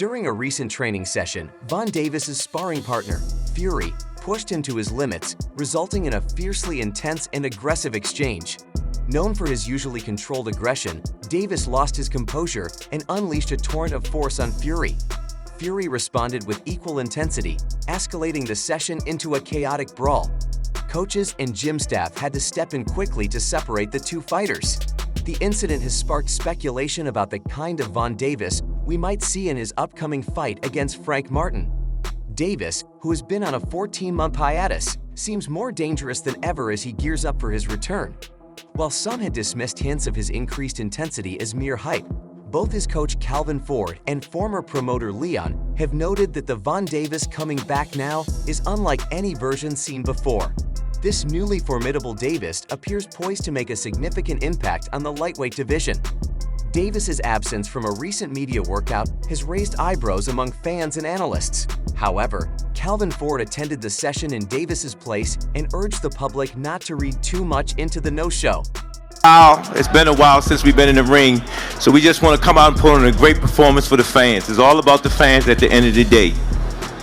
During a recent training session, Von Davis's sparring partner, Fury, pushed him to his limits, resulting in a fiercely intense and aggressive exchange. Known for his usually controlled aggression, Davis lost his composure and unleashed a torrent of force on Fury. Fury responded with equal intensity, escalating the session into a chaotic brawl. Coaches and gym staff had to step in quickly to separate the two fighters. The incident has sparked speculation about the kind of Von Davis we might see in his upcoming fight against Frank Martin. Davis, who has been on a 14-month hiatus, seems more dangerous than ever as he gears up for his return. While some had dismissed hints of his increased intensity as mere hype, both his coach Calvin Ford and former promoter Leon have noted that the Von Davis coming back now is unlike any version seen before. This newly formidable Davis appears poised to make a significant impact on the lightweight division. Davis's absence from a recent media workout has raised eyebrows among fans and analysts. However, Calvin Ford attended the session in Davis's place and urged the public not to read too much into the no-show. It's been a while since we've been in the ring, so we just want to come out and put on a great performance for the fans. It's all about the fans at the end of the day.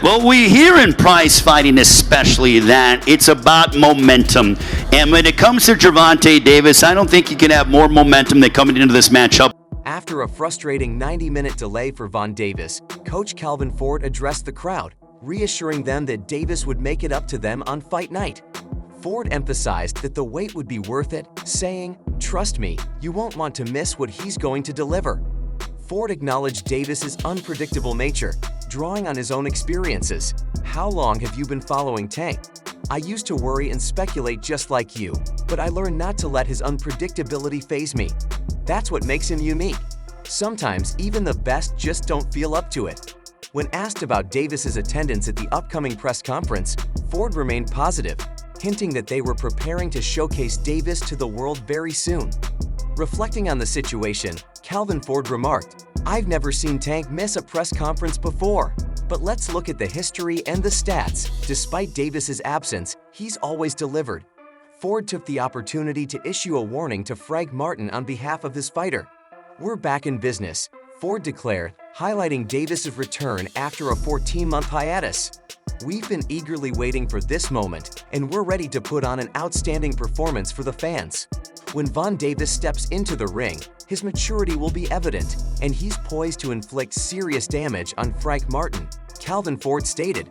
Well, we hear in prize fighting especially that it's about momentum. And when it comes to Gervonta Davis, I don't think you can have more momentum than coming into this matchup. After a frustrating 90-minute delay for Von Davis, Coach Calvin Ford addressed the crowd, reassuring them that Davis would make it up to them on fight night. Ford emphasized that the wait would be worth it, saying, "Trust me, you won't want to miss what he's going to deliver." Ford acknowledged Davis's unpredictable nature, drawing on his own experiences. "How long have you been following Tank? I used to worry and speculate just like you, but I learned not to let his unpredictability faze me. That's what makes him unique. Sometimes even the best just don't feel up to it." When asked about Davis's attendance at the upcoming press conference, Ford remained positive, hinting that they were preparing to showcase Davis to the world very soon. Reflecting on the situation, Calvin Ford remarked, "I've never seen Tank miss a press conference before. But let's look at the history and the stats. Despite Davis's absence, he's always delivered." Ford took the opportunity to issue a warning to Frank Martin on behalf of his fighter. "We're back in business," Ford declared, highlighting Davis's return after a 14-month hiatus. "We've been eagerly waiting for this moment, and we're ready to put on an outstanding performance for the fans." When Von Davis steps into the ring, his maturity will be evident, and he's poised to inflict serious damage on Frank Martin. Calvin Ford stated,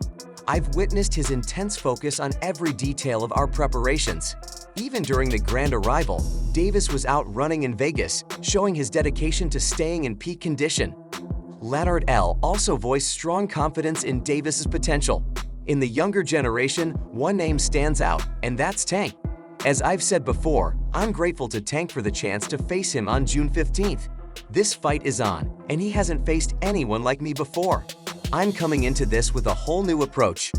"I've witnessed his intense focus on every detail of our preparations. Even during the grand arrival, Davis was out running in Vegas, showing his dedication to staying in peak condition." Leonard L. also voiced strong confidence in Davis's potential. "In the younger generation, one name stands out, and that's Tank. As I've said before, I'm grateful to Tank for the chance to face him on June 15th. This fight is on, and he hasn't faced anyone like me before. I'm coming into this with a whole new approach."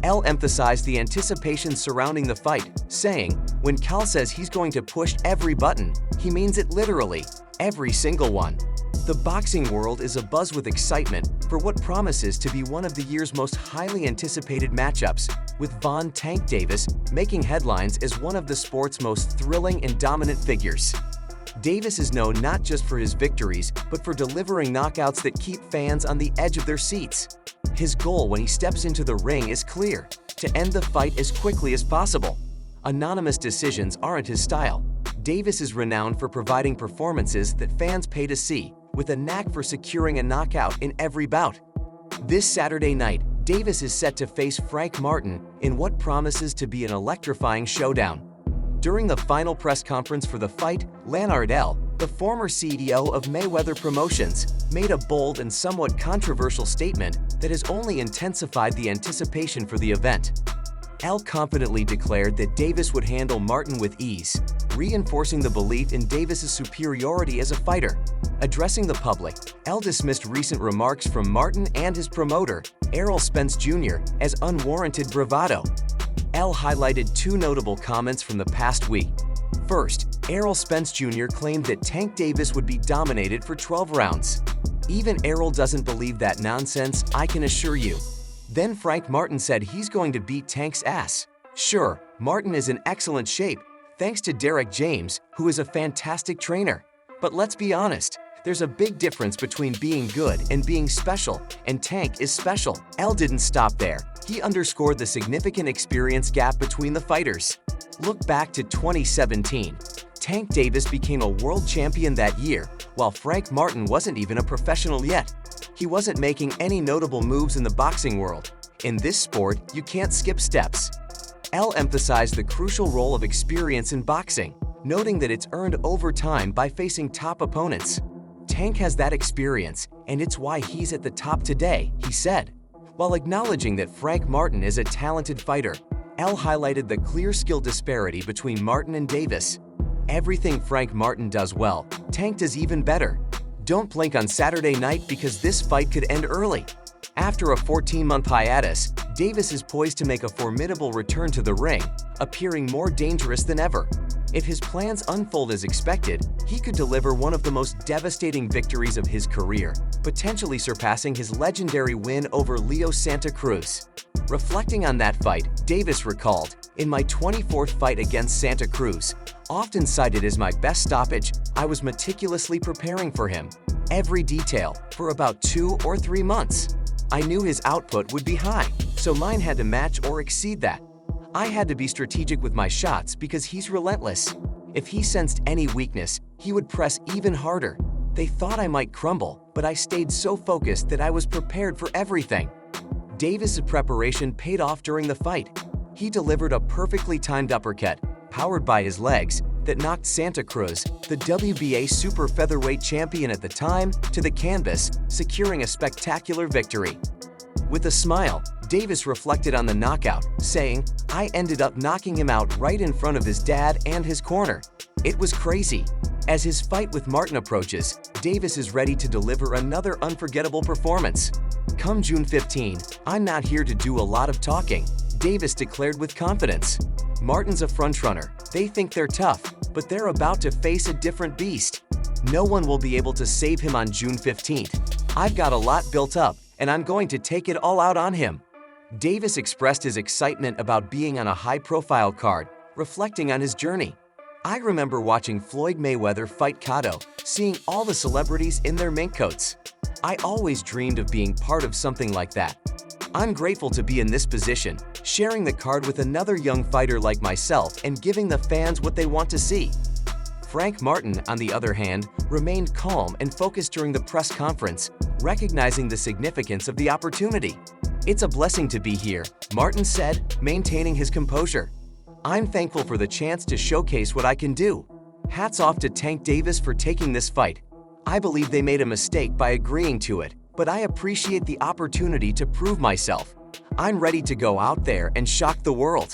L emphasized the anticipation surrounding the fight, saying, "When Cal says he's going to push every button, he means it literally, every single one." The boxing world is abuzz with excitement for what promises to be one of the year's most highly anticipated matchups, with Von "Tank" Davis making headlines as one of the sport's most thrilling and dominant figures. Davis is known not just for his victories, but for delivering knockouts that keep fans on the edge of their seats. His goal when he steps into the ring is clear: to end the fight as quickly as possible. Anonymous decisions aren't his style. Davis is renowned for providing performances that fans pay to see, with a knack for securing a knockout in every bout. This Saturday night, Davis is set to face Frank Martin in what promises to be an electrifying showdown. During the final press conference for the fight, Leonard L., the former CEO of Mayweather Promotions, made a bold and somewhat controversial statement that has only intensified the anticipation for the event. L confidently declared that Davis would handle Martin with ease, reinforcing the belief in Davis's superiority as a fighter. Addressing the public, L dismissed recent remarks from Martin and his promoter, Errol Spence Jr., as unwarranted bravado. L highlighted two notable comments from the past week. First, Errol Spence Jr. claimed that Tank Davis would be dominated for 12 rounds. "Even Errol doesn't believe that nonsense, I can assure you." Then Frank Martin said he's going to beat Tank's ass. Sure, Martin is in excellent shape, thanks to Derek James, who is a fantastic trainer. But let's be honest, There's a big difference between being good and being special, and Tank is special. L didn't stop there. He underscored the significant experience gap between the fighters. Look back to 2017. Tank Davis became a world champion that year, while Frank Martin wasn't even a professional yet. He wasn't making any notable moves in the boxing world. In this sport, you can't skip steps. L emphasized the crucial role of experience in boxing, noting that it's earned over time by facing top opponents. Tank has that experience, and it's why he's at the top today, he said. While acknowledging that Frank Martin is a talented fighter, L highlighted the clear skill disparity between Martin and Davis. Everything Frank Martin does well, Tank does even better. Don't blink on Saturday night because this fight could end early. After a 14-month hiatus, Davis is poised to make a formidable return to the ring, appearing more dangerous than ever. If his plans unfold as expected, he could deliver one of the most devastating victories of his career, potentially surpassing his legendary win over Leo Santa Cruz. Reflecting on that fight, Davis recalled, "In my 24th fight against Santa Cruz, often cited as my best stoppage, I was meticulously preparing for him. Every detail, for about 2 or 3 months. I knew his output would be high, so mine had to match or exceed that. I had to be strategic with my shots because he's relentless. If he sensed any weakness, he would press even harder. They thought I might crumble, but I stayed so focused that I was prepared for everything." Davis' preparation paid off during the fight. He delivered a perfectly timed uppercut, powered by his legs, that knocked Santa Cruz, the WBA super featherweight champion at the time, to the canvas, securing a spectacular victory. With a smile, Davis reflected on the knockout, saying, "I ended up knocking him out right in front of his dad and his corner. It was crazy." As his fight with Martin approaches, Davis is ready to deliver another unforgettable performance. "Come June 15, I'm not here to do a lot of talking," Davis declared with confidence. "Martin's a frontrunner. They think they're tough, but they're about to face a different beast. No one will be able to save him on June 15th. I've got a lot built up, and I'm going to take it all out on him." Davis expressed his excitement about being on a high-profile card, reflecting on his journey. "I remember watching Floyd Mayweather fight Cotto, seeing all the celebrities in their mink coats. I always dreamed of being part of something like that. I'm grateful to be in this position, sharing the card with another young fighter like myself and giving the fans what they want to see." Frank Martin, on the other hand, remained calm and focused during the press conference, recognizing the significance of the opportunity. "It's a blessing to be here," Martin said, maintaining his composure. "I'm thankful for the chance to showcase what I can do. Hats off to Tank Davis for taking this fight. I believe they made a mistake by agreeing to it, but I appreciate the opportunity to prove myself. I'm ready to go out there and shock the world."